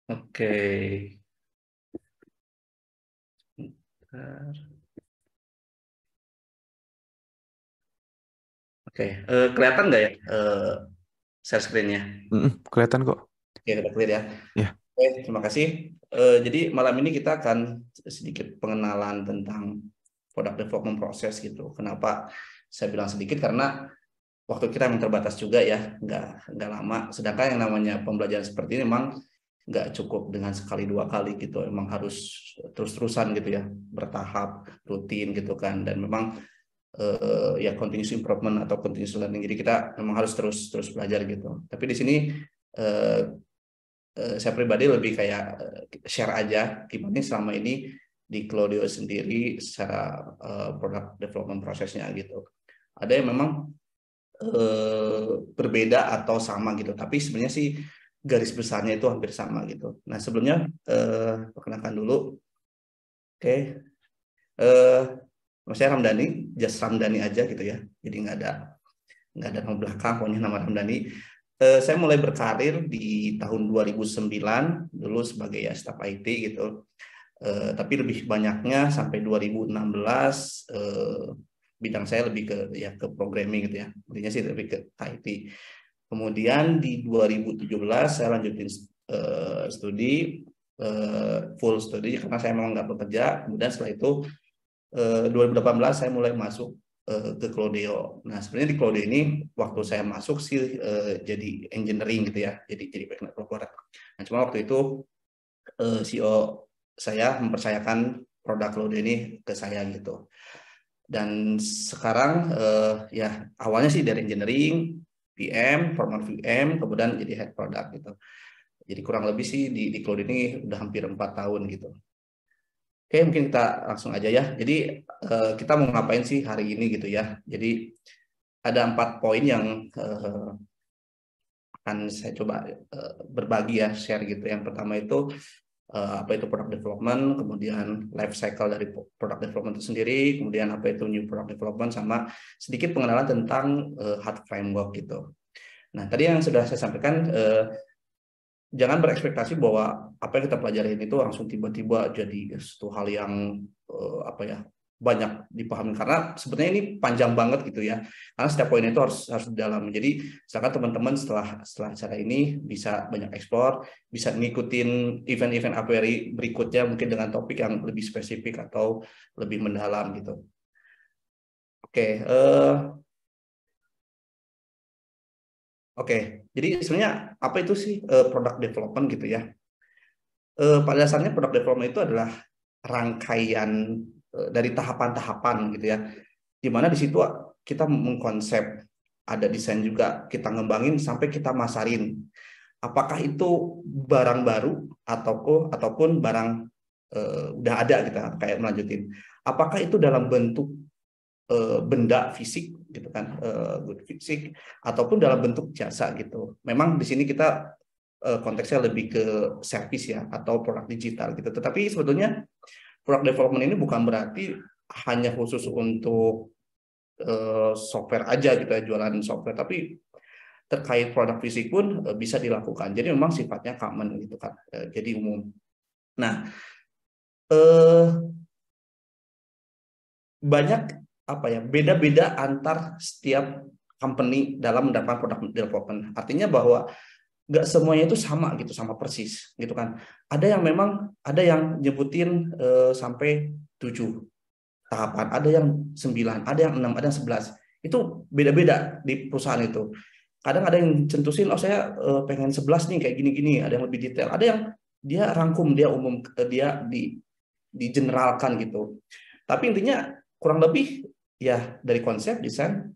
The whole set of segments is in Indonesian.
Oke. Bentar. Oke, kelihatan nggak ya share screen-nya? Kelihatan kok. Oke, udah clear ya. Ya. Oke, terima kasih. Jadi malam ini kita akan sedikit pengenalan tentang product development proses gitu. Kenapa saya bilang sedikit? Karena waktu kita memang terbatas juga ya, nggak lama. Sedangkan yang namanya pembelajaran seperti ini memang nggak cukup dengan sekali dua kali gitu. Memang harus terus-terusan gitu ya, bertahap, rutin gitu kan. Dan memang ya continuous improvement atau continuous learning. Jadi kita memang harus terus belajar gitu. Tapi di sini eh, saya pribadi lebih kayak share aja gimana selama ini di Claudio sendiri secara product development prosesnya gitu. Ada yang memang berbeda atau sama gitu, tapi sebenarnya sih garis besarnya itu hampir sama gitu. Nah sebelumnya perkenalkan dulu, oke, saya Ramdhani, just Ramdhani aja gitu ya. Jadi nggak ada nama belakang, pokoknya nama Ramdhani. Saya mulai berkarir di tahun 2009 dulu sebagai ya staf IT gitu. Tapi lebih banyaknya sampai 2016 bidang saya lebih ke ya ke programming gitu ya. Intinya sih lebih ke IT. Kemudian di 2017 saya lanjutin studi full studi karena saya memang nggak bekerja. Kemudian setelah itu 2018 saya mulai masuk ke Claudio. Nah sebenarnya di Claudio ini waktu saya masuk sih jadi engineering gitu ya, jadi backend developer. Nah cuma waktu itu CEO saya mempercayakan produk Claudio ini ke saya gitu. Dan sekarang ya awalnya sih dari engineering, PM, formal VM, kemudian jadi head product gitu. Jadi kurang lebih sih di Claudio ini udah hampir 4 tahun gitu. Oke, mungkin kita langsung aja ya. Jadi kita mau ngapain sih hari ini gitu ya. Jadi ada 4 poin yang akan saya coba berbagi ya, share gitu. Yang pertama itu apa itu product development, kemudian life cycle dari product development itu sendiri, kemudian apa itu new product development, sama sedikit pengenalan tentang hard framework gitu. Nah, tadi yang sudah saya sampaikan, jangan berekspektasi bahwa apa yang kita pelajarin itu langsung tiba-tiba jadi satu hal yang apa ya banyak dipahami, karena sebenarnya ini panjang banget gitu ya, karena setiap poin itu harus dalam. Jadi misalkan teman-teman setelah acara ini bisa banyak eksplor, bisa ngikutin event-event APRI berikutnya mungkin dengan topik yang lebih spesifik atau lebih mendalam gitu. Oke, oke. Jadi sebenarnya apa itu sih product development gitu ya? Pada dasarnya product development itu adalah rangkaian dari tahapan-tahapan gitu ya, di mana di situ kita mengkonsep, ada desain juga, kita ngembangin sampai kita masarin. Apakah itu barang baru ataupun barang udah ada kita kayak melanjutin. Apakah itu dalam bentuk benda fisik gitu kan, good fisik, ataupun dalam bentuk jasa gitu. Memang di sini kita konteksnya lebih ke service ya atau produk digital gitu. Tetapi sebetulnya product development ini bukan berarti hanya khusus untuk software aja gitu ya, jualan software, tapi terkait produk fisik pun bisa dilakukan. Jadi memang sifatnya common gitu kan, jadi umum. Nah, banyak apa ya beda-beda antar setiap company dalam mendapatkan produk development. Artinya bahwa nggak semuanya itu sama gitu, sama persis gitu kan. Ada yang nyebutin sampai 7 tahapan, ada yang 9, ada yang 6, ada yang 11. Itu beda-beda di perusahaan itu. Kadang ada yang centusin, oh saya pengen 11 nih kayak gini-gini, ada yang lebih detail. Ada yang dia rangkum, dia umum, dia di generalkan gitu. Tapi intinya kurang lebih ya dari konsep, desain,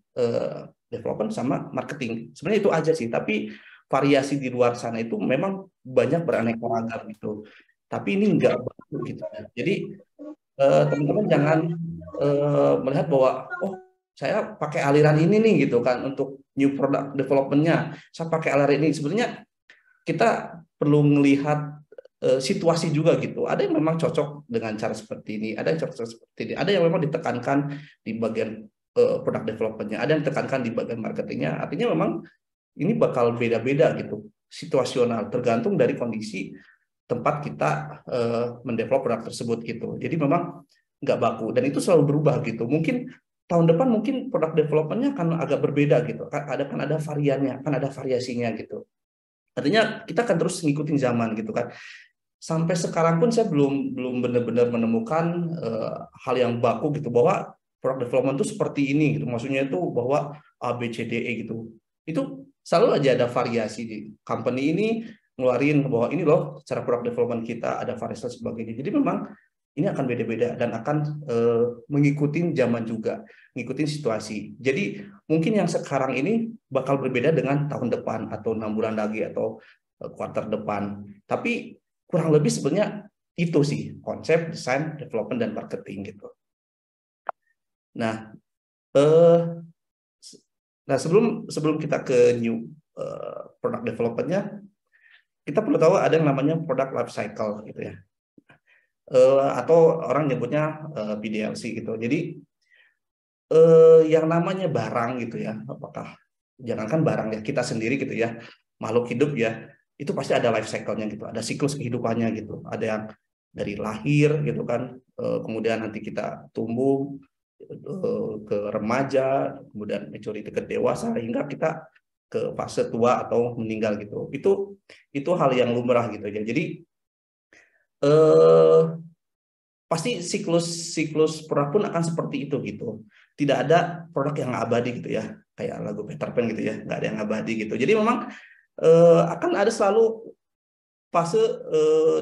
development sama marketing. Sebenarnya itu aja sih, tapi variasi di luar sana itu memang banyak beraneka ragam gitu. Tapi ini enggak baku gitu ya. Jadi teman-teman jangan melihat bahwa oh saya pakai aliran ini nih gitu kan untuk new product development-nya. Saya pakai aliran ini. Sebenarnya kita perlu melihat situasi juga gitu. Ada yang memang cocok dengan cara seperti ini, ada yang cocok seperti ini, ada yang memang ditekankan di bagian product development-nya, ada yang ditekankan di bagian marketingnya. Artinya memang ini bakal beda-beda gitu, situasional, tergantung dari kondisi tempat kita mendevelop produk tersebut gitu. Jadi memang nggak baku dan itu selalu berubah gitu. Mungkin tahun depan mungkin produk development-nya akan agak berbeda gitu. Kan ada variannya, kan ada variasinya gitu. Artinya kita akan terus ngikutin zaman gitu kan. Sampai sekarang pun saya belum benar-benar menemukan hal yang baku gitu bahwa product development itu seperti ini gitu. Maksudnya itu bahwa A B C D E gitu. Itu selalu aja ada variasi di company ini ngeluarin bahwa ini loh cara product development kita, ada variasi dan sebagainya. Jadi memang ini akan beda-beda dan akan mengikuti zaman juga, ngikutin situasi. Jadi mungkin yang sekarang ini bakal berbeda dengan tahun depan atau 6 bulan lagi atau kuartal depan. Tapi kurang lebih sebenarnya itu sih konsep desain, development dan marketing gitu. Nah, sebelum kita ke new product development-nya, kita perlu tahu ada yang namanya product life cycle gitu ya. Atau orang nyebutnya PDLC gitu. Jadi yang namanya barang gitu ya, apakah jangankan barang ya, kita sendiri gitu ya, makhluk hidup ya, itu pasti ada life cycle-nya gitu, ada siklus kehidupannya gitu. Ada yang dari lahir gitu kan, kemudian nanti kita tumbuh ke remaja, kemudian maturity ke dewasa hingga kita ke fase tua atau meninggal gitu. Itu hal yang lumrah gitu ya. Jadi pasti siklus produk pun akan seperti itu gitu. Tidak ada produk yang abadi gitu ya, kayak lagu Peter Pan gitu ya, nggak ada yang abadi gitu. Jadi memang akan ada selalu fase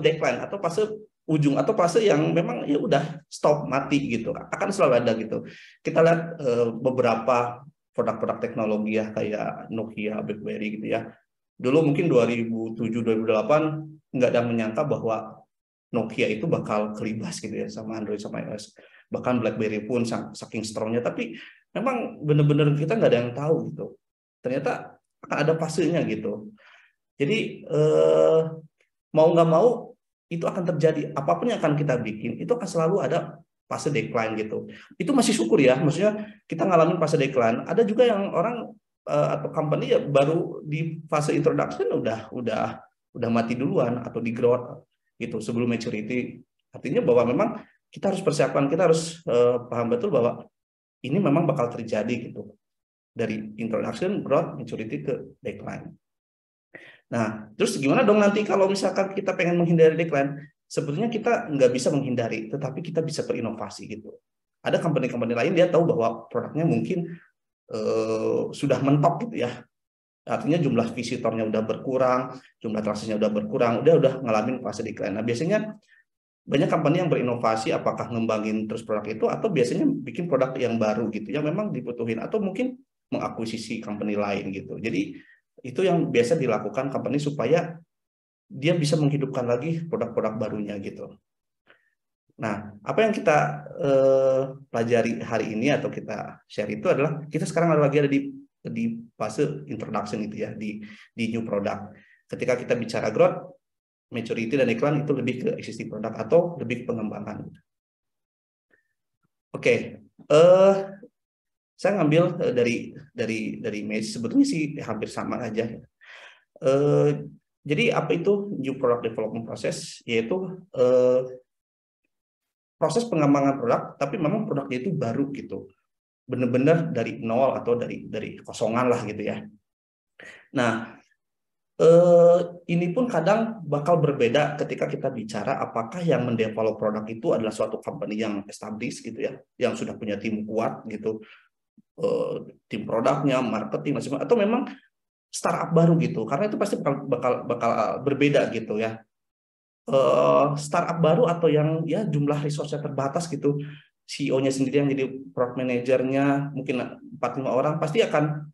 decline atau fase ujung atau fase yang memang ya udah stop mati gitu, akan selalu ada gitu. Kita lihat beberapa produk-produk teknologi ya kayak Nokia, BlackBerry gitu ya. Dulu mungkin 2007-2008 nggak ada yang menyangka bahwa Nokia itu bakal kelibas gitu ya sama Android sama iOS. Bahkan BlackBerry pun saking strongnya, tapi memang benar-benar kita nggak ada yang tahu gitu. Ternyata akan ada fasenya gitu. Jadi mau nggak mau itu akan terjadi. Apapun yang akan kita bikin itu akan selalu ada fase decline gitu. Itu masih syukur ya, maksudnya kita ngalamin fase decline. Ada juga yang orang atau company ya baru di fase introduction udah mati duluan atau di growth gitu sebelum maturity. Artinya bahwa memang kita harus persiapkan, kita harus paham betul bahwa ini memang bakal terjadi gitu dari introduction, growth, maturity ke decline. Nah, terus gimana dong nanti kalau misalkan kita pengen menghindari decline? Sebetulnya kita nggak bisa menghindari, tetapi kita bisa berinovasi gitu. Ada company-company lain dia tahu bahwa produknya mungkin sudah mentok gitu ya. Artinya jumlah visitornya udah berkurang, jumlah transaksinya udah berkurang, udah ngalamin fase decline. Nah, biasanya banyak company yang berinovasi, apakah ngembangin terus produk itu, atau biasanya bikin produk yang baru gitu, yang memang dibutuhin, atau mungkin mengakuisisi company lain gitu. Jadi itu yang biasa dilakukan company supaya dia bisa menghidupkan lagi produk-produk barunya gitu. Nah, apa yang kita pelajari hari ini atau kita share itu adalah kita sekarang lagi ada di fase introduction itu ya, di new product. Ketika kita bicara growth, maturity dan decline itu lebih ke existing product atau lebih ke pengembangan. Oke, saya ngambil dari Match, sebetulnya sih hampir sama aja. Jadi apa itu new product development process? Yaitu proses pengembangan produk, tapi memang produknya itu baru gitu, benar-benar dari nol atau dari kosongan lah gitu ya. Nah, ini pun kadang bakal berbeda ketika kita bicara apakah yang mendevelop produk itu adalah suatu company yang established gitu ya, yang sudah punya tim kuat gitu, tim produknya, marketing, atau memang startup baru gitu, karena itu pasti bakal berbeda gitu ya. Startup baru atau yang ya jumlah resource-nya terbatas gitu, CEO-nya sendiri yang jadi product manajernya mungkin 4-5 orang, pasti akan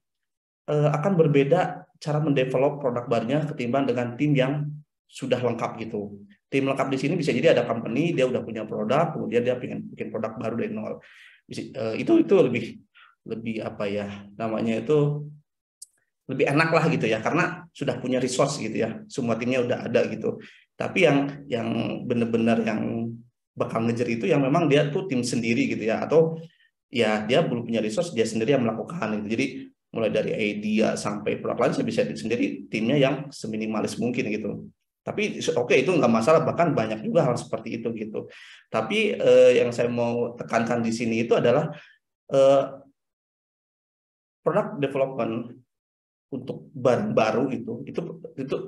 berbeda cara mendevelop produk barunya ketimbang dengan tim yang sudah lengkap gitu. Tim lengkap di sini bisa jadi ada company dia udah punya produk, kemudian dia pengen bikin produk baru dari nol. Itu lebih apa ya namanya, itu lebih enak lah gitu ya, karena sudah punya resource gitu ya, semua timnya udah ada gitu. Tapi yang benar-benar yang bakal ngejar itu yang memang dia tuh tim sendiri gitu ya, atau ya dia belum punya resource, dia sendiri yang melakukan itu. Jadi mulai dari idea sampai produk lain saya bisa sendiri, timnya yang seminimalis mungkin gitu. Tapi oke, itu nggak masalah, bahkan banyak juga hal seperti itu gitu. Tapi yang saya mau tekankan di sini itu adalah product development untuk baru itu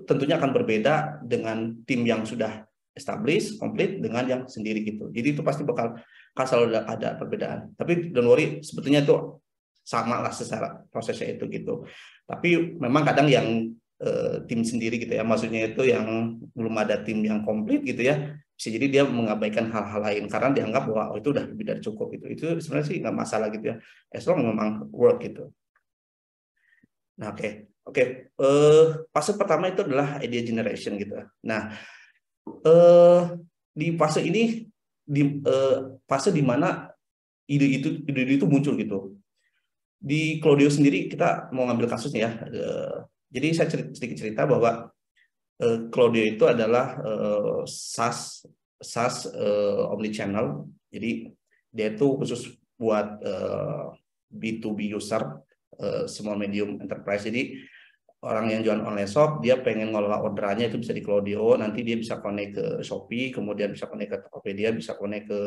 tentunya akan berbeda dengan tim yang sudah established, komplit dengan yang sendiri gitu. Jadi itu pasti bakal selalu ada perbedaan. Tapi don't worry, sebetulnya itu sama lah secara prosesnya itu gitu. Tapi memang kadang yang tim sendiri gitu ya, maksudnya itu yang belum ada tim yang komplit gitu ya, bisa jadi dia mengabaikan hal-hal lain karena dianggap bahwa itu udah lebih dari cukup gitu. Itu sebenarnya sih nggak masalah gitu ya, as long memang work gitu. Nah, oke. Fase pertama itu adalah idea generation gitu. Nah, di fase ini fase di mana ide itu muncul gitu. Di Claudio sendiri kita mau ngambil kasusnya ya. Jadi saya sedikit cerita bahwa Claudio itu adalah SaaS omnichannel. Jadi dia itu khusus buat B2B user, small medium enterprise. Jadi orang yang jualan online shop, dia pengen ngelola orderannya itu bisa di Claudio, nanti dia bisa connect ke Shopee, kemudian bisa connect ke Tokopedia, bisa connect ke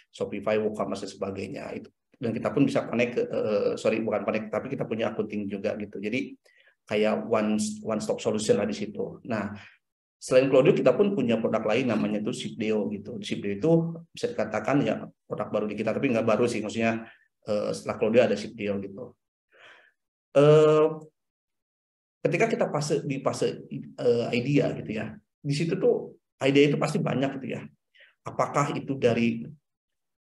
Shopify, WooCommerce dan sebagainya. Itu, dan kita pun bisa connect ke bukan connect, tapi kita punya accounting juga gitu. Jadi kayak one stop solution lah di situ. Nah, selain Claudio kita pun punya produk lain namanya itu Shipdeo gitu. Shipdeo itu bisa dikatakan ya produk baru di kita, tapi nggak baru sih, maksudnya setelah Claudio ada Shipdeo gitu. Ketika kita di fase idea gitu ya, di situ tuh idea itu pasti banyak gitu ya. Apakah itu dari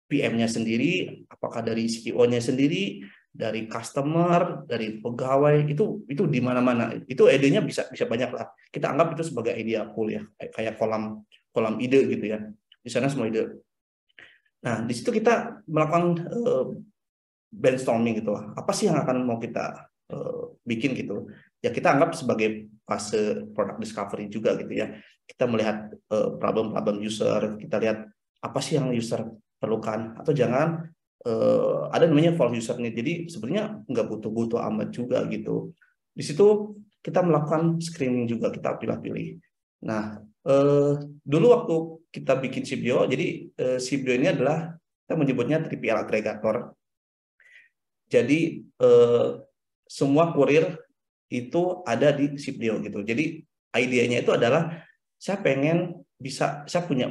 PM-nya sendiri, apakah dari CEO-nya sendiri, dari customer, dari pegawai, itu di mana-mana. Itu idenya bisa banyak lah. Kita anggap itu sebagai idea pool ya, kayak kolam ide gitu ya. Di sana semua ide. Nah, di situ kita melakukan brainstorming gitu. Apa sih yang akan mau kita bikin gitu? Ya kita anggap sebagai fase product discovery juga gitu ya. Kita melihat problem user, kita lihat apa sih yang user perlukan, atau jangan ada namanya false user need. Jadi sebenarnya nggak butuh amat juga gitu. Di situ kita melakukan screening juga, kita pilih-pilih. Nah, dulu waktu kita bikin Shipdeo, jadi Shipdeo ini adalah kita menyebutnya 3PL aggregator. Jadi semua kurir itu ada di Shipdeo gitu. Jadi idenya itu adalah saya punya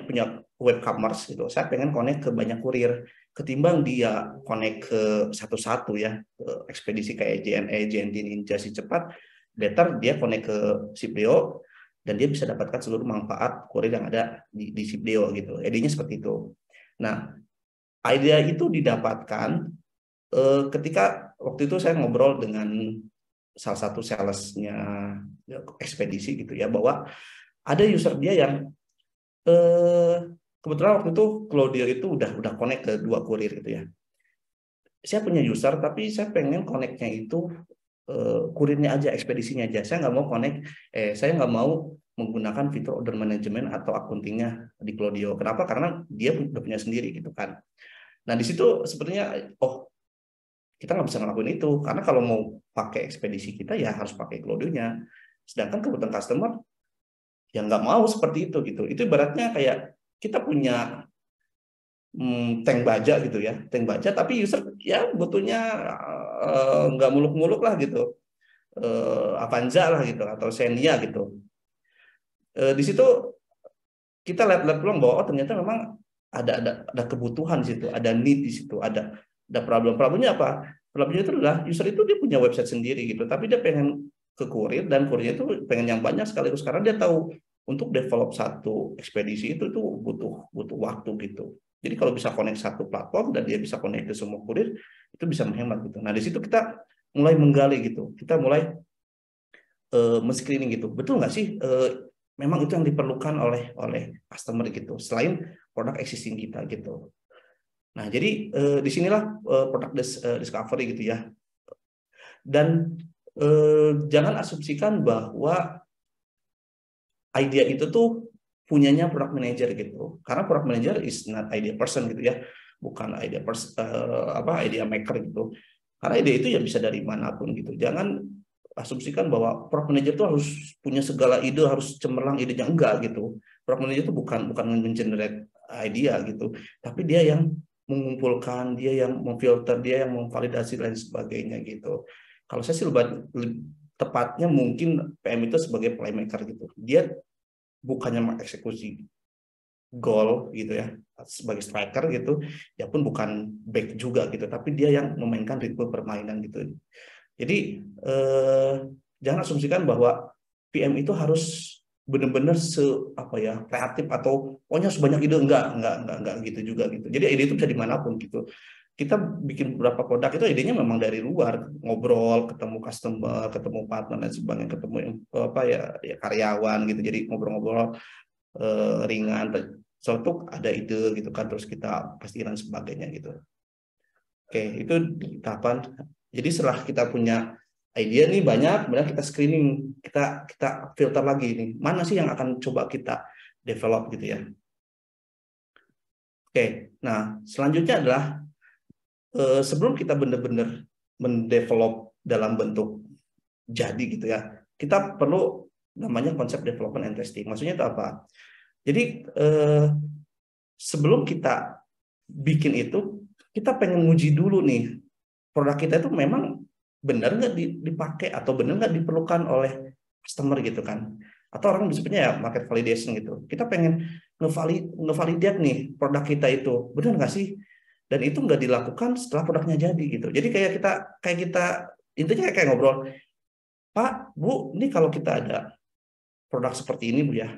web commerce gitu. Saya pengen connect ke banyak kurir ketimbang dia connect ke satu-satu ya, ke ekspedisi kayak JNE, JNT, Ninja, Si Cepat. Better dia connect ke Shipdeo dan dia bisa dapatkan seluruh manfaat kurir yang ada di Shipdeo gitu. Idenya seperti itu. Nah, idea itu didapatkan ketika waktu itu saya ngobrol dengan salah satu salesnya ekspedisi gitu ya, bahwa ada user dia yang kebetulan waktu itu Claudio itu udah connect ke 2 kurir gitu ya. Saya punya user tapi saya pengen connect-nya itu kurirnya aja, ekspedisinya aja. Saya nggak mau menggunakan fitur order management atau accounting-nya di Claudio. Kenapa? Karena dia udah punya sendiri gitu kan. Nah, di situ sebenarnya kita nggak bisa ngelakuin itu, karena kalau mau pakai ekspedisi kita ya harus pakai Claudio-nya. Sedangkan kebutuhan customer yang nggak mau seperti itu gitu. Itu ibaratnya kayak kita punya tank baja gitu ya, tank baja, tapi user ya butuhnya nggak muluk-muluk lah gitu, Avanza lah gitu atau Xenia gitu. Di situ kita lihat peluang bahwa ternyata memang ada kebutuhan di situ, ada need di situ, ada problemnya apa? Problemnya itu adalah user itu dia punya website sendiri gitu, tapi dia pengen ke kurir dan kurirnya itu pengen yang banyak sekaligus, karena dia tahu untuk develop satu ekspedisi itu butuh waktu gitu. Jadi kalau bisa connect satu platform dan dia bisa connect ke semua kurir, itu bisa menghemat gitu. Nah, di situ kita mulai menggali gitu. Kita mulai men-screening gitu. Betul nggak sih memang itu yang diperlukan oleh customer gitu, selain produk existing kita gitu. Nah, jadi disinilah produk discovery gitu ya. Dan jangan asumsikan bahwa idea itu tuh punyanya product manager gitu. Karena product manager is not idea person gitu ya. Bukan idea maker gitu. Karena ide itu ya bisa dari manapun gitu. Jangan asumsikan bahwa product manager itu harus punya segala ide, harus cemerlang idenya, enggak gitu. Product manager itu bukan mengenerate idea gitu, tapi dia yang mengumpulkan, dia yang memfilter, dia yang memvalidasi dan sebagainya gitu. Kalau saya sih lebih tepatnya mungkin PM itu sebagai playmaker gitu. Dia bukannya mengeksekusi goal gitu ya sebagai striker gitu, ya pun bukan back juga gitu, tapi dia yang memainkan ritme permainan gitu. Jadi jangan asumsikan bahwa PM itu harus benar-benar apa ya, kreatif atau pokoknya sebanyak ide, enggak gitu juga gitu. Jadi ide itu bisa dimanapun gitu. Kita bikin beberapa produk itu idenya memang dari luar, ngobrol, ketemu customer, ketemu partner dan sebagainya, ketemu apa ya karyawan gitu. Jadi ngobrol-ngobrol ringan, suatu ada ide gitu kan, terus kita pastikan sebagainya gitu. Oke, itu di tahapan. Jadi setelah kita punya idea nih banyak, kemudian kita screening, kita filter lagi nih, mana sih yang akan coba kita develop gitu ya. Oke, nah selanjutnya adalah sebelum kita benar-benar mendevelop dalam bentuk jadi gitu ya, kita perlu namanya konsep development and testing. Maksudnya itu apa? Jadi sebelum kita bikin itu, kita pengen nguji dulu nih produk kita itu memang benar nggak dipakai atau benar nggak diperlukan oleh customer gitu kan, atau orang disebutnya ya market validation gitu. Kita pengen ngevalidate nih produk kita itu benar nggak sih, dan itu nggak dilakukan setelah produknya jadi gitu. Jadi kayak kita intinya kayak ngobrol, Pak Bu, ini kalau kita ada produk seperti ini Bu ya,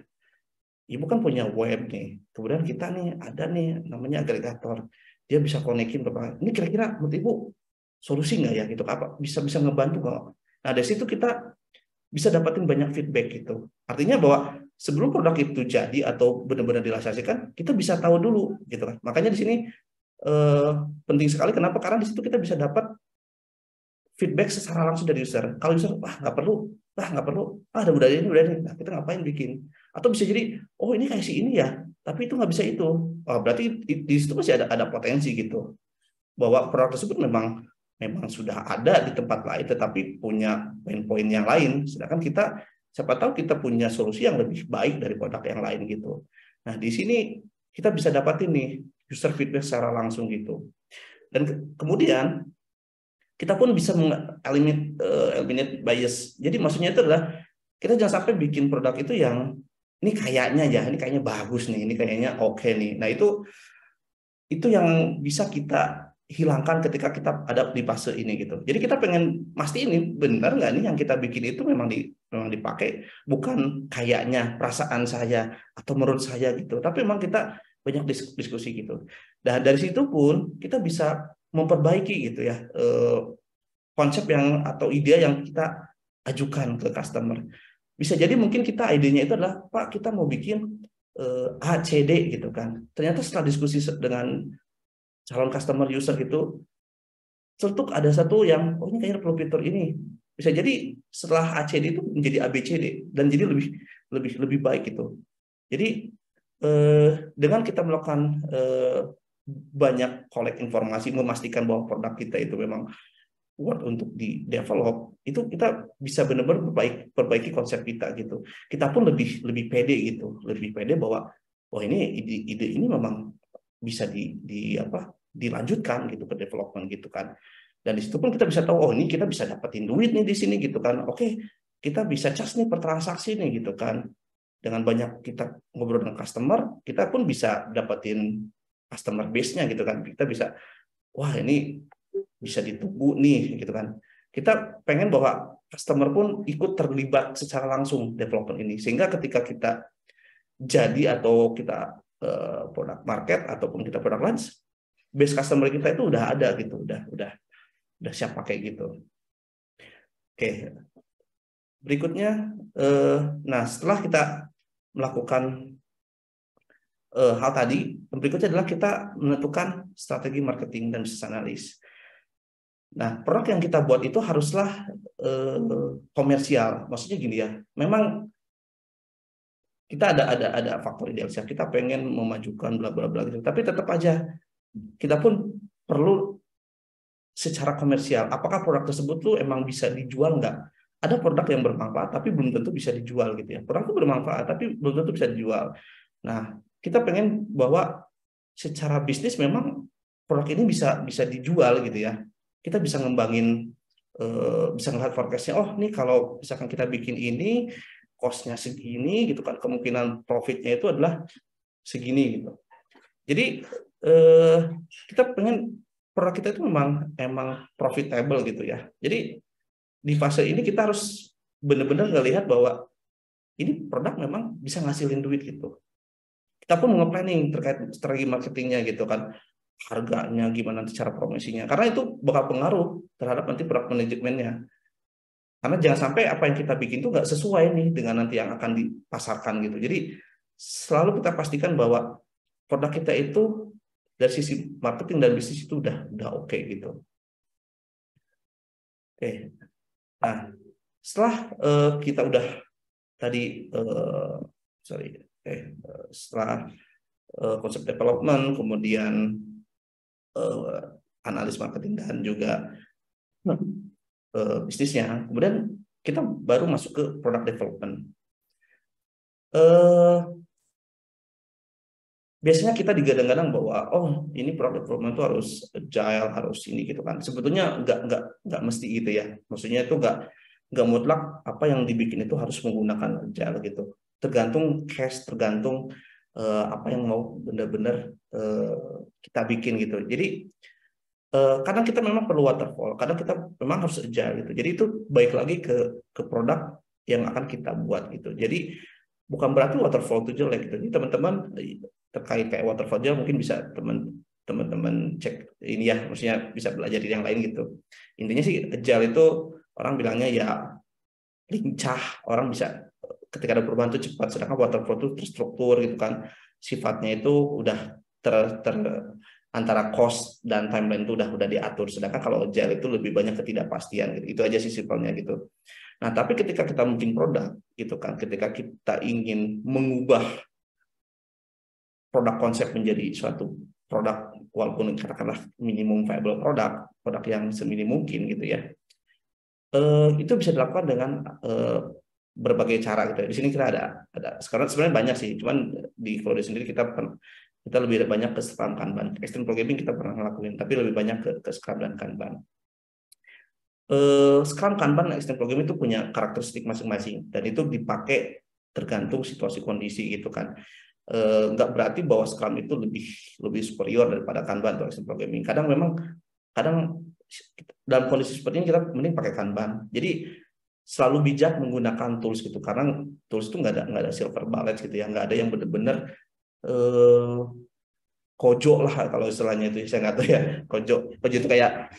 Ibu kan punya web nih, kemudian kita nih ada nih namanya agregator, dia bisa konekin berapa. Ini kira-kira menurut Ibu solusi nggak ya gitu, apa bisa bisa ngebantu nggak? Nah dari situ kita bisa dapatin banyak feedback gitu. Artinya bahwa sebelum produk itu jadi atau benar-benar direalisasikan, kita bisa tahu dulu gitu kan. Makanya di sini penting sekali. Kenapa? Karena di situ kita bisa dapat feedback secara langsung dari user. Kalau user nggak perlu, udah ini, nah, kita ngapain bikin? Atau bisa jadi, oh ini kayak si ini ya, tapi itu nggak bisa itu. Oh, berarti di situ masih ada potensi gitu, bahwa produk tersebut memang sudah ada di tempat lain, tetapi punya poin-poin yang lain. Sedangkan kita, siapa tahu kita punya solusi yang lebih baik dari produk yang lain gitu. Nah di sini kita bisa dapatin nih user feedback secara langsung gitu. Dan kemudian kita pun bisa eliminate bias. Jadi maksudnya itu adalah kita jangan sampai bikin produk itu yang ini kayaknya bagus nih, ini kayaknya oke nih. Nah itu yang bisa kita hilangkan ketika kita ada di fase ini gitu. Jadi kita pengen pasti ini benar nggak nih yang kita bikin itu memang dipakai, bukan kayaknya perasaan saya atau menurut saya gitu. Tapi memang kita banyak diskusi gitu. Dan dari situ pun kita bisa memperbaiki gitu ya konsep yang atau ide yang kita ajukan ke customer. Bisa jadi mungkin kita idenya itu adalah, Pak kita mau bikin A, C, D gitu kan. Ternyata setelah diskusi dengan calon customer user gitu, cetuk ada satu yang, oh ini kayaknya perlu fitur ini. Bisa jadi setelah A, C, D itu menjadi A, B, C, D dan jadi lebih baik gitu. Jadi dengan kita melakukan banyak collect informasi, memastikan bahwa produk kita itu memang worth untuk di develop, itu kita bisa benar-benar perbaiki konsep kita gitu. Kita pun lebih pede gitu, lebih pede bahwa oh ini ide ini memang bisa dilanjutkan gitu ke development gitu kan. Dan di situ pun kita bisa tahu, oh ini kita bisa dapetin duit nih di sini gitu kan. Oke, kita bisa charge nih per transaksi nih gitu kan. Dengan banyak kita ngobrol dengan customer, kita pun bisa dapetin customer base-nya gitu kan. Kita bisa, wah ini bisa ditunggu nih gitu kan. Kita pengen bahwa customer pun ikut terlibat secara langsung development ini, sehingga ketika kita jadi atau kita produk market ataupun kita produk launch, base customer kita itu udah ada gitu, udah siap pakai gitu. Oke, berikutnya nah setelah kita melakukan hal tadi, berikutnya adalah kita menentukan strategi marketing dan bisnis analis. Nah, produk yang kita buat itu haruslah komersial. Maksudnya gini ya, memang kita ada faktor ideal, kita pengen memajukan bla bla bla gitu. Tapi tetap aja kita pun perlu secara komersial. Apakah produk tersebut tuh emang bisa dijual nggak? ada produk yang bermanfaat tapi belum tentu bisa dijual gitu ya. Produk itu bermanfaat tapi belum tentu bisa dijual. Nah, kita pengen bahwa secara bisnis memang produk ini bisa bisa dijual gitu ya. Kita bisa ngembangin, bisa ngelihat forecastnya. Oh, nih kalau misalkan kita bikin ini, cost-nya segini gitu kan, kemungkinan profitnya itu adalah segini gitu. Jadi eh, kita pengen produk kita itu memang emang profitable gitu ya. Jadi di fase ini kita harus benar-benar ngelihat bahwa ini produk memang bisa ngasilin duit gitu. Kita pun nge-planning terkait strategi marketingnya gitu kan, harganya gimana nanti cara promosinya, karena itu bakal pengaruh terhadap nanti produk manajemennya. Karena jangan sampai apa yang kita bikin itu nggak sesuai nih dengan nanti yang akan dipasarkan gitu. Jadi selalu kita pastikan bahwa produk kita itu dari sisi marketing dan bisnis itu udah oke gitu. Oke. Nah, setelah kita udah tadi sorry, setelah konsep development, kemudian analis marketing dan juga bisnisnya, kemudian kita baru masuk ke product development. Biasanya kita digadang-gadang bahwa oh ini product development itu harus agile, harus ini gitu kan. Sebetulnya nggak mesti gitu ya. Maksudnya itu nggak mutlak apa yang dibikin itu harus menggunakan agile gitu. Tergantung case, tergantung apa yang mau benar-benar kita bikin gitu. Jadi kadang kita memang perlu waterfall, kadang kita memang harus agile gitu. Jadi itu baik lagi ke produk yang akan kita buat gitu. Jadi bukan berarti waterfall itu jelek gitu. Jadi teman-teman terkait kayak waterfall aja mungkin bisa teman-teman cek ini ya, maksudnya bisa belajar dari yang lain gitu. Intinya sih agile itu orang bilangnya ya lincah, orang bisa ketika ada perubahan itu cepat, sedangkan waterfall itu terstruktur gitu kan, sifatnya itu udah ter antara cost dan timeline itu udah diatur, sedangkan kalau agile itu lebih banyak ketidakpastian gitu. Itu aja sih simpelnya gitu. Nah, tapi ketika kita bikin produk gitu kan, ketika kita ingin mengubah produk konsep menjadi suatu produk walaupun katakanlah minimum viable produk, produk yang seminim mungkin gitu ya. Itu bisa dilakukan dengan berbagai cara gitu. Di sini kita ada sekarang sebenarnya banyak sih, cuman di Claude sendiri kita lebih banyak ke Scrum Kanban. Extreme programming kita pernah ngelakuin, tapi lebih banyak ke Scrum dan Kanban. Scrum, Kanban, dan Extreme Programming itu punya karakteristik masing-masing dan itu dipakai tergantung situasi kondisi gitu kan. Nggak berarti bahwa Scrum itu lebih superior daripada Kanban atau Extreme Programming. Kadang dalam kondisi seperti ini kita mending pakai Kanban. Jadi selalu bijak menggunakan tools gitu, karena tools itu nggak ada silver bullet gitu ya, nggak ada yang benar-benar kojo lah kalau istilahnya itu, saya nggak tahu ya, kojo itu kayak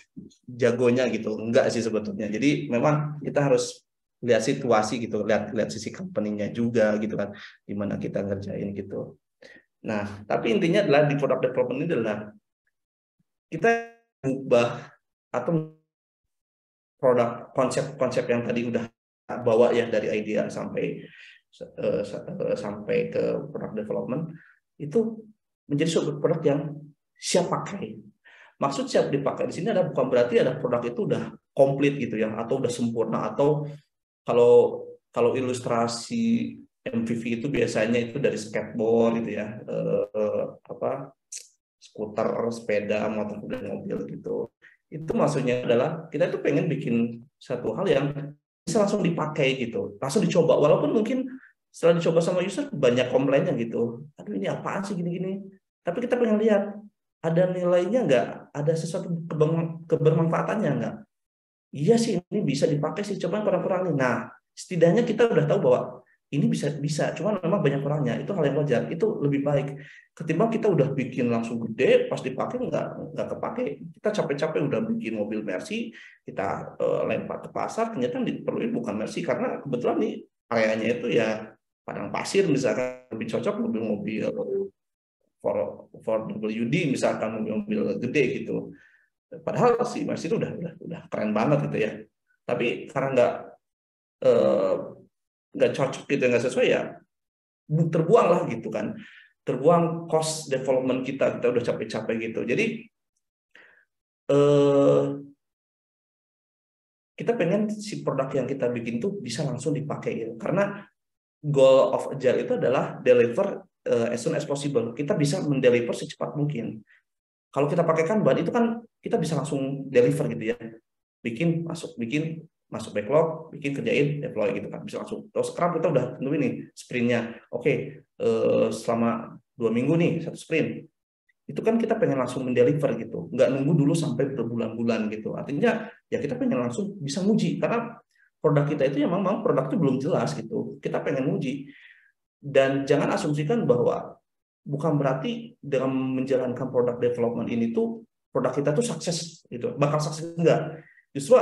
jagonya gitu, enggak sih sebetulnya. Jadi memang kita harus lihat situasi gitu, lihat sisi company-nya juga gitu kan, gimana kita ngerjain gitu. Nah, tapi intinya adalah di product development ini adalah kita ubah atau produk konsep-konsep yang tadi udah bawa ya dari idea sampai ke product development itu menjadi suatu produk yang siap pakai. Maksud siap dipakai di sini adalah bukan berarti ada produk itu udah komplit gitu ya, atau udah sempurna, atau kalau kalau ilustrasi MVV itu biasanya itu dari skateboard gitu ya, apa skuter, sepeda, motor, dan mobil gitu. Itu maksudnya adalah kita itu pengen bikin satu hal yang bisa langsung dipakai gitu, langsung dicoba, walaupun mungkin setelah dicoba sama user banyak komplainnya gitu, aduh ini apaan sih gini-gini, tapi kita pengen lihat ada nilainya nggak, ada sesuatu kebermanfaatannya nggak. Iya sih ini bisa dipakai sih, coba kurang-kurangin. Nah, setidaknya kita udah tahu bahwa ini bisa, cuman memang banyak kurangnya. Itu hal yang wajar. Itu lebih baik ketimbang kita udah bikin langsung gede, pas dipakai nggak kepake. Kita capek-capek udah bikin mobil Mercy, kita lempar ke pasar, ternyata diperluin bukan Mercy karena kebetulan nih areanya itu ya padang pasir, misalkan lebih cocok mobil-mobil for WD misalkan, mobil-mobil gede gitu. Padahal si Mercy itu udah keren banget gitu ya. Tapi karena eh, nggak cocok gitu, nggak sesuai ya, terbuang lah gitu kan. Terbuang cost development kita udah capek-capek gitu. Jadi eh, kita pengen si produk yang kita bikin tuh bisa langsung dipakai gitu. Karena goal of Agile itu adalah deliver as soon as possible. Kita bisa mendeliver secepat mungkin. Kalau kita pakai Kanban itu kan kita bisa langsung deliver gitu ya. Bikin masuk backlog, bikin kerjain deploy gitu kan, bisa langsung. Terus sekarang kita udah tentuin nih sprintnya. Oke, selama 2 minggu nih satu sprint. Itu kan kita pengen langsung mendeliver gitu, nggak nunggu dulu sampai berbulan-bulan gitu. Artinya ya kita pengen langsung bisa nguji, karena produk kita itu ya memang produknya belum jelas gitu. Kita pengen nguji. Dan jangan asumsikan bahwa bukan berarti dengan menjalankan produk development ini tuh produk kita tuh sukses gitu, bakal sukses, enggak. Justru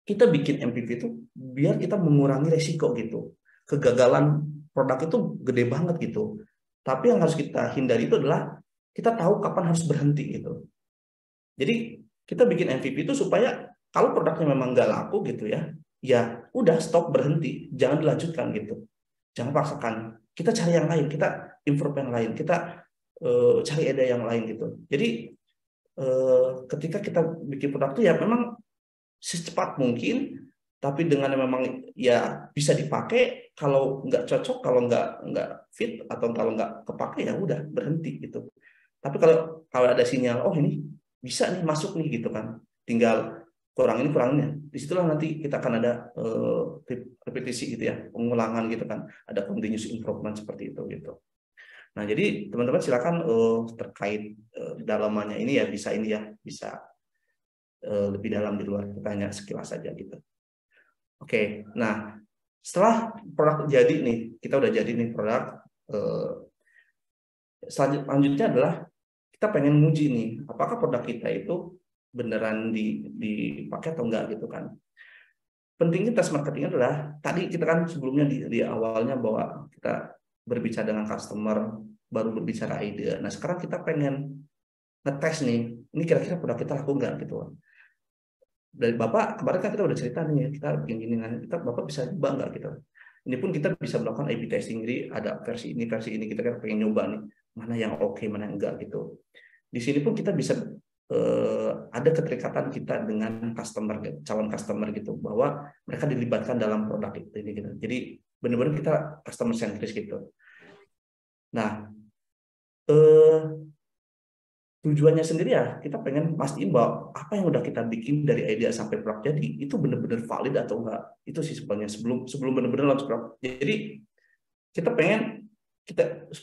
kita bikin MVP itu biar kita mengurangi resiko gitu. Kegagalan produk itu gede banget gitu. Tapi yang harus kita hindari itu adalah kita tahu kapan harus berhenti gitu. Jadi kita bikin MVP itu supaya kalau produknya memang nggak laku gitu ya, ya udah stop, berhenti, jangan dilanjutkan gitu. Jangan paksakan. Kita cari yang lain, kita improve yang lain, kita cari ide yang lain gitu. Jadi ketika kita bikin produk itu ya memang secepat mungkin, tapi dengan memang ya bisa dipakai. Kalau nggak cocok, kalau nggak fit atau kalau nggak kepake ya udah berhenti gitu. Tapi kalau ada sinyal, oh ini bisa nih masuk nih gitu kan, tinggal kurang ini kurangnya. Disitulah nanti kita akan ada repetisi gitu ya, pengulangan gitu kan, ada continuous improvement seperti itu gitu. Nah jadi teman-teman silakan terkait dalamannya ini ya bisa bisa lebih dalam di luar, kita hanya sekilas saja gitu. Oke, nah setelah produk jadi nih, kita udah jadi nih produk, selanjutnya adalah kita pengen nguji nih, apakah produk kita itu beneran dipakai atau enggak gitu kan. Pentingnya tes marketing adalah, tadi kita kan sebelumnya di awalnya bahwa kita berbicara dengan customer, baru berbicara ide. Nah sekarang kita pengen ngetes nih, ini kira-kira produk kita laku enggak gitu. Dari Bapak kemarin kan kita udah cerita nih, kita bikin gini, kita Bapak bisa coba enggak gitu. Ini pun kita bisa melakukan A/B testing, jadi ada versi ini kita kan pengen nyoba nih, mana yang oke, mana yang enggak gitu. Di sini pun kita bisa ada keterikatan kita dengan customer, calon customer gitu, bahwa mereka dilibatkan dalam produk ini gitu. Jadi benar-benar kita customer centris gitu. Nah, tujuannya sendiri ya kita pengen pastiin bahwa apa yang udah kita bikin dari ide sampai produk jadi itu benar-benar valid atau enggak. Itu sih sebenarnya sebelum benar-benar launch produk. Jadi kita pengen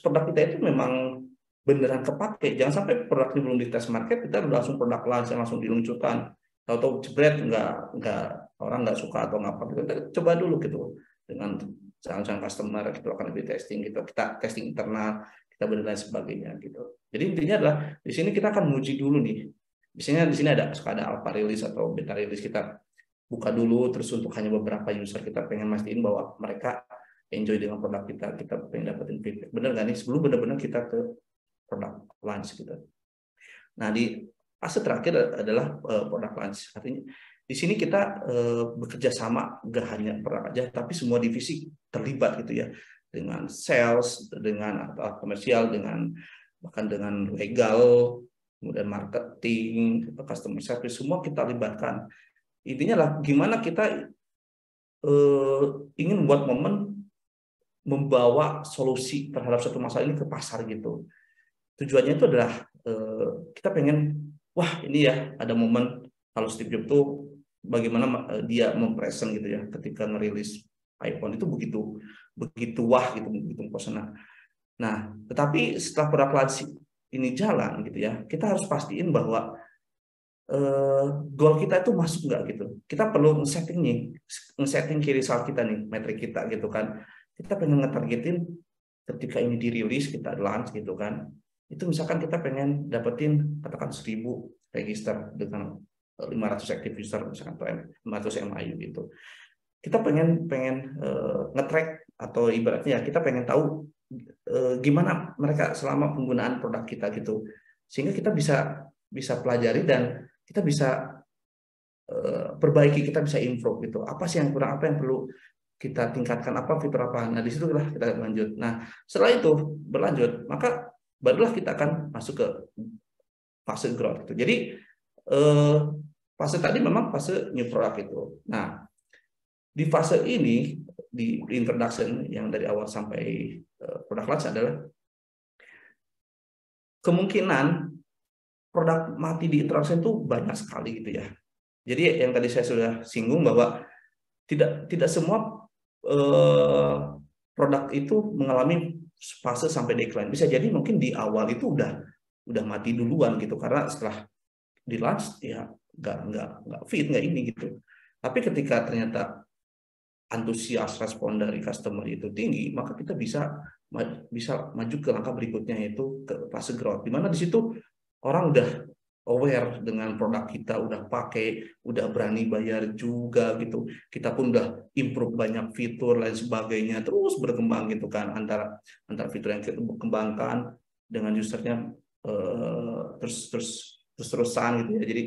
produk kita itu memang beneran kepake. Jangan sampai produk ini belum dites market, kita udah langsung produk launch yang langsung diluncurkan. Tahu-tahu jebret, nggak orang nggak suka atau nggak apa. Kita coba dulu gitu dengan calon customer, kita akan lebih testing gitu, kita testing internal, kita dan sebagainya gitu. Jadi intinya adalah di sini kita akan menguji dulu nih. Biasanya di sini suka ada alpha release atau beta release, kita buka dulu terus untuk hanya beberapa user, kita pengen mastiin bahwa mereka enjoy dengan produk kita pengen dapetin feedback. Bener nggak nih sebelum benar-benar kita ke produk launch gitu. Nah di fase terakhir adalah produk launch. Artinya di sini kita bekerja sama, nggak hanya produk aja, tapi semua divisi terlibat gitu ya, dengan sales, dengan komersial, dengan bahkan dengan legal, kemudian marketing, customer service, semua kita libatkan. Intinya lah gimana kita ingin membuat momen membawa solusi terhadap satu masalah ini ke pasar gitu. Tujuannya itu adalah kita pengen, wah ini ya ada momen kalau Steve Jobs tuh bagaimana dia mempresent gitu ya ketika ngerilis iPhone itu begitu wah gitu, begitu mempesona. Nah, tetapi setelah produk launch ini jalan gitu ya, kita harus pastiin bahwa goal kita itu masuk nggak gitu. Kita perlu nge-setting key result kita nih, metrik kita gitu kan. Kita pengen nge-targetin ketika ini dirilis, kita launch gitu kan. Itu misalkan kita pengen dapetin katakan 1000 register dengan 500 active user misalkan, atau 500 MAU gitu. Kita pengen nge-track, atau ibaratnya ya kita pengen tahu gimana mereka selama penggunaan produk kita gitu, sehingga kita bisa pelajari dan kita bisa perbaiki, kita bisa improve gitu. Apa sih yang kurang, apa yang perlu kita tingkatkan, apa fitur apa. Nah, disitulah kita lanjut. Nah, setelah itu berlanjut, maka barulah kita akan masuk ke fase growth gitu. Jadi fase tadi memang fase new product itu. Nah, di fase ini di introduction yang dari awal sampai product launch adalah kemungkinan produk mati di introduction itu banyak sekali gitu ya. Jadi yang tadi saya sudah singgung bahwa tidak semua produk itu mengalami fase sampai decline. Bisa jadi mungkin di awal itu udah mati duluan gitu, karena setelah di launch ya nggak fit, nggak ini gitu. Tapi ketika ternyata antusias respon dari customer itu tinggi, maka kita bisa maju ke langkah berikutnya, yaitu ke fase growth, di mana di situ orang udah aware dengan produk kita, udah pakai, udah berani bayar juga gitu. Kita pun udah improve banyak fitur lain sebagainya, terus berkembang gitu kan, antara fitur yang kita kembangkan dengan usernya terus-terusan gitu ya. Jadi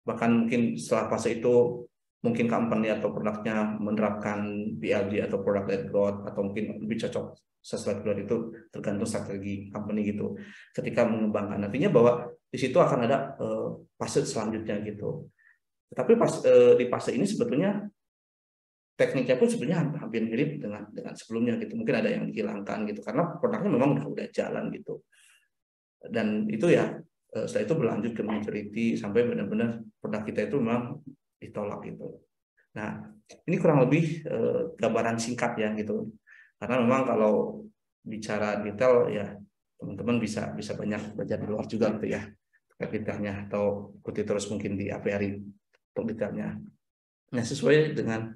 bahkan mungkin setelah fase itu mungkin company atau produknya menerapkan PLG atau product led growth, atau mungkin lebih cocok sesuai growth, itu tergantung strategi company gitu. Ketika mengembangkan, artinya bahwa di situ akan ada fase selanjutnya gitu. Tapi di fase ini sebetulnya tekniknya pun sebenarnya hampir mirip dengan sebelumnya gitu. Mungkin ada yang dihilangkan gitu karena produknya memang udah jalan gitu. Dan itu ya setelah itu berlanjut ke maturity sampai benar-benar produk kita itu memang ditolak gitu. Nah, ini kurang lebih gambaran singkat ya gitu. Karena memang kalau bicara detail ya teman-teman bisa banyak belajar di luar juga gitu ya terkait detailnya, atau ikuti terus mungkin di APRI untuk detailnya. Nah, sesuai dengan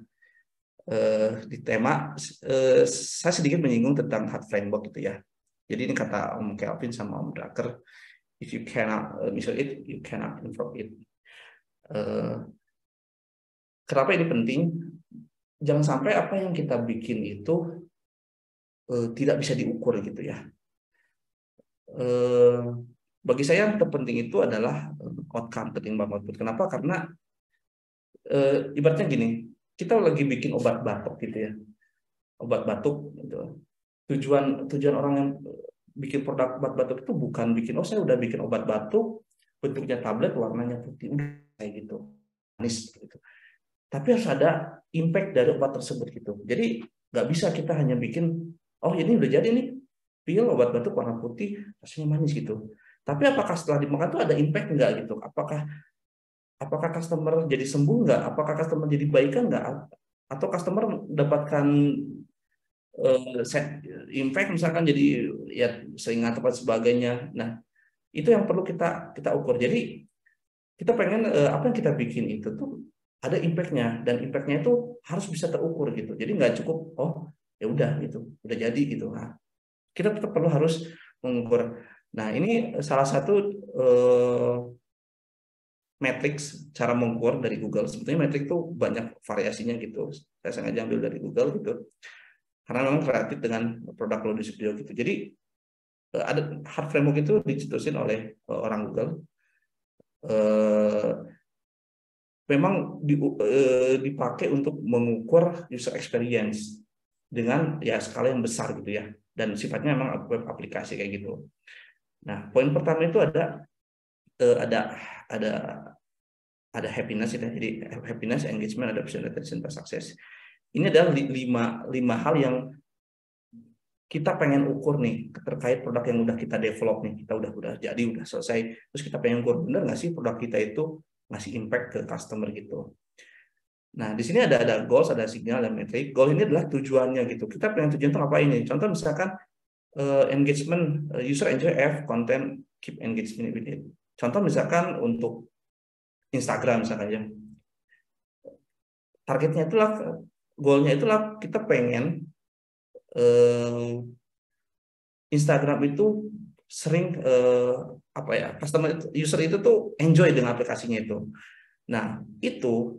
di tema saya sedikit menyinggung tentang hard framework gitu ya. Jadi ini kata Om Kelvin sama Om Drucker, if you cannot measure it, you cannot improve it. Kenapa ini penting? Jangan sampai apa yang kita bikin itu tidak bisa diukur gitu ya. Bagi saya yang terpenting itu adalah outcome ketimbang output. Kenapa? Karena ibaratnya gini, kita lagi bikin obat batuk gitu ya, obat batuk gitu. Tujuan orang yang bikin produk obat batuk itu bukan bikin, oh saya udah bikin obat batuk bentuknya tablet warnanya putih udah kayak gitu manis gitu. Tapi harus ada impact dari obat tersebut gitu. Jadi nggak bisa kita hanya bikin, oh ini udah jadi nih pil obat batuk warna putih rasanya manis gitu. Tapi apakah setelah dimakan tuh ada impact nggak gitu? Apakah customer jadi sembuh nggak? Apakah customer jadi baikan nggak? Atau customer mendapatkan impact misalkan jadi ya sering ngantuk dan sebagainya. Nah, itu yang perlu kita ukur. Jadi kita pengen apa yang kita bikin itu tuh ada impact-nya, dan impact-nya itu harus bisa terukur gitu. Jadi nggak cukup oh ya udah gitu, udah jadi gitu. Nah, kita tetap perlu harus mengukur. Nah, ini salah satu matrix cara mengukur dari Google. Sebetulnya matrix itu banyak variasinya gitu. Saya sengaja ambil dari Google gitu. Karena memang kreatif dengan produk lo di studio gitu. Jadi ada hard framework itu dicetusin oleh orang Google. Memang dipakai untuk mengukur user experience dengan ya skala yang besar gitu ya, dan sifatnya memang web aplikasi kayak gitu. Nah, poin pertama itu ada happiness gitu ya. Jadi happiness, engagement, adoption, retention, success. Ini adalah lima hal yang kita pengen ukur nih terkait produk yang udah kita develop nih, kita udah jadi udah selesai, terus kita pengen ukur bener nggak sih produk kita itu ngasih impact ke customer gitu. Nah, di sini ada goals, ada signal, dan metrik. Goal ini adalah tujuannya gitu. Kita pengen tujuan itu apa ini? Contoh misalkan engagement, user enjoy content, keep engagement with it. Contoh misalkan untuk Instagram misalkan ya. Targetnya itulah, goalnya itulah kita pengen Instagram itu sering customer user itu tuh enjoy dengan aplikasinya itu. Nah, itu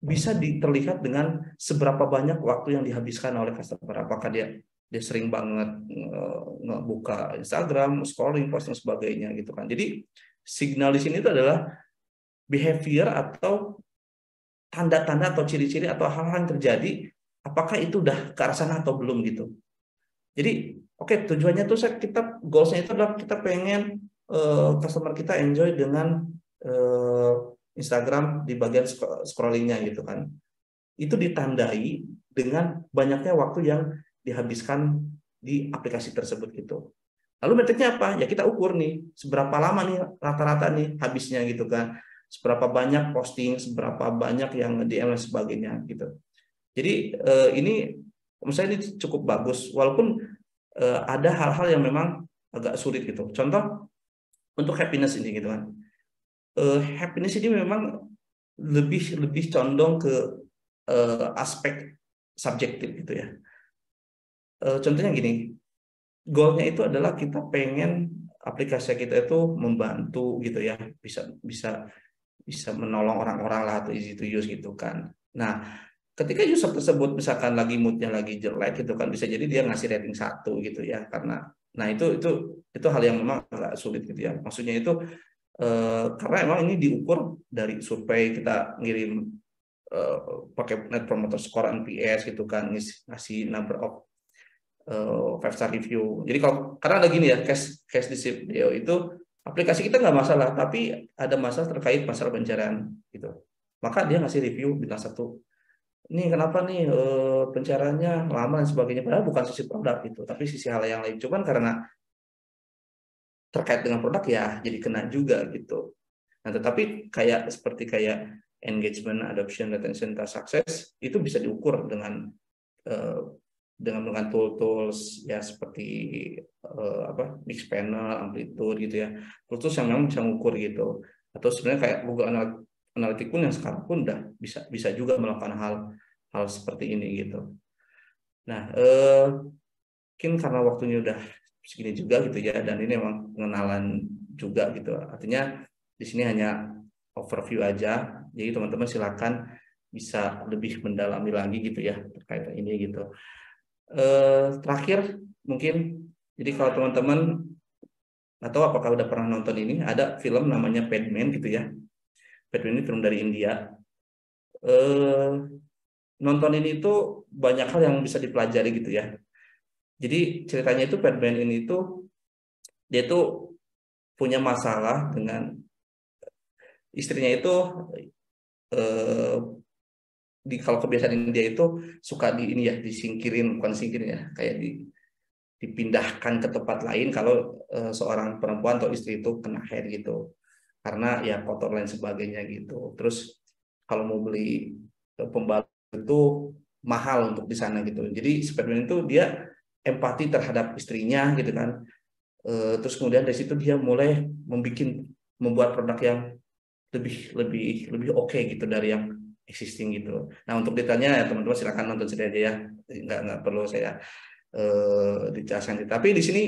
bisa terlihat dengan seberapa banyak waktu yang dihabiskan oleh customer. Apakah dia sering banget ngebuka Instagram, scrolling, posting sebagainya gitu kan. Jadi signal di sini itu adalah behavior atau tanda-tanda atau ciri-ciri atau hal-hal yang terjadi, apakah itu udah ke arah sana atau belum gitu. Jadi tujuannya tuh goalsnya itu adalah kita pengen customer kita enjoy dengan Instagram di bagian scrollingnya gitu kan, itu ditandai dengan banyaknya waktu yang dihabiskan di aplikasi tersebut gitu. Lalu metriknya apa? Ya kita ukur nih, seberapa lama nih rata-rata nih habisnya gitu kan. Seberapa banyak posting, seberapa banyak yang DM dan sebagainya gitu. Jadi ini menurut saya ini cukup bagus, walaupun ada hal-hal yang memang agak sulit gitu. Contoh untuk happiness ini gitu kan. Happiness ini memang lebih lebih condong ke aspek subjektif gitu ya. Contohnya gini, goalnya itu adalah kita pengen aplikasi kita itu membantu gitu ya, bisa bisa bisa menolong orang-orang lah atau easy to use gitu kan. Nah, ketika user tersebut misalkan lagi moodnya lagi jelek gitu kan, bisa jadi dia ngasih rating 1 gitu ya, karena nah itu hal yang memang agak sulit gitu ya. Maksudnya itu karena emang ini diukur dari survei, kita ngirim eh, pakai net promoter score NPS gitu kan, ngasih number of 5-star review. Jadi kalau karena ada gini ya, case di Sipdeo itu aplikasi kita nggak masalah, tapi ada masalah terkait masalah pencarian gitu. Maka dia ngasih review bintang 1. Ini kenapa nih pencariannya lama dan sebagainya, padahal bukan sisi produk itu, tapi sisi hal yang lain. Cuman karena terkait dengan produk ya jadi kena juga gitu. Nah, tetapi seperti kayak engagement, adoption, retention, success itu bisa diukur eh, dengan tools ya seperti mix panel, amplitude gitu ya. Tools yang memang bisa mengukur gitu. Atau sebenarnya kayak Google Analytics pun yang sekarang pun udah bisa juga melakukan hal seperti ini gitu. Nah, mungkin karena waktunya udah segini juga gitu ya, dan ini memang pengenalan juga gitu. Artinya di sini hanya overview aja. Jadi teman-teman silakan bisa lebih mendalami lagi gitu ya terkait ini gitu. Terakhir mungkin, jadi kalau teman-teman atau apakah udah pernah nonton ini, ada film namanya Padman gitu ya. Padman ini film dari India. Nonton ini tuh banyak hal yang bisa dipelajari gitu ya. Jadi ceritanya itu Padman ini tuh dia tuh punya masalah dengan istrinya itu, eh, kalau kebiasaan India itu suka di ini ya, disingkirin, bukan singkirin ya, kayak dipindahkan ke tempat lain kalau seorang perempuan atau istri itu kena haid gitu, karena ya kotor lain sebagainya gitu. Terus kalau mau beli pembalut itu mahal untuk di sana gitu. Jadi Spiderman itu dia empati terhadap istrinya gitu kan. Terus kemudian dari situ dia mulai membuat produk yang lebih lebih lebih oke gitu dari yang existing gitu. Nah, untuk detailnya ya teman-teman silakan nonton sendiri aja ya. Nggak perlu saya dijelaskan. Tapi di sini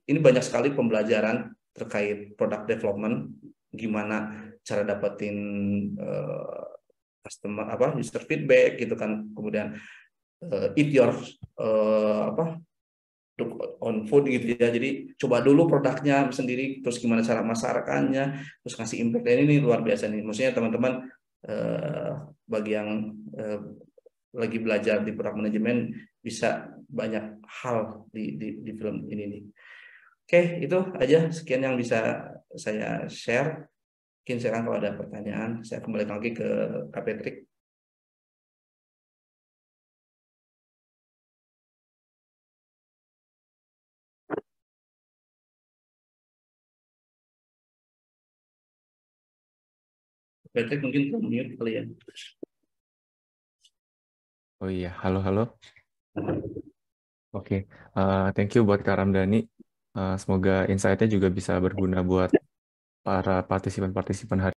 ini banyak sekali pembelajaran terkait product development, gimana cara dapetin customer user feedback gitu kan, kemudian eat your on food gitu ya. Jadi coba dulu produknya sendiri, terus gimana cara masarakannya, terus ngasih impact. Dan ini luar biasa nih. Maksudnya teman-teman bagi yang lagi belajar di product management bisa banyak hal di film ini nih. Oke, itu aja sekian yang bisa saya share. Mungkin sekarang kalau ada pertanyaan, saya kembali lagi ke Kak Patrick. Patrick mungkin mute kali ya. Oh iya, halo, halo. Oke, thank you buat Kak Ramdhani. Semoga insight-nya juga bisa berguna buat para partisipan-partisipan hari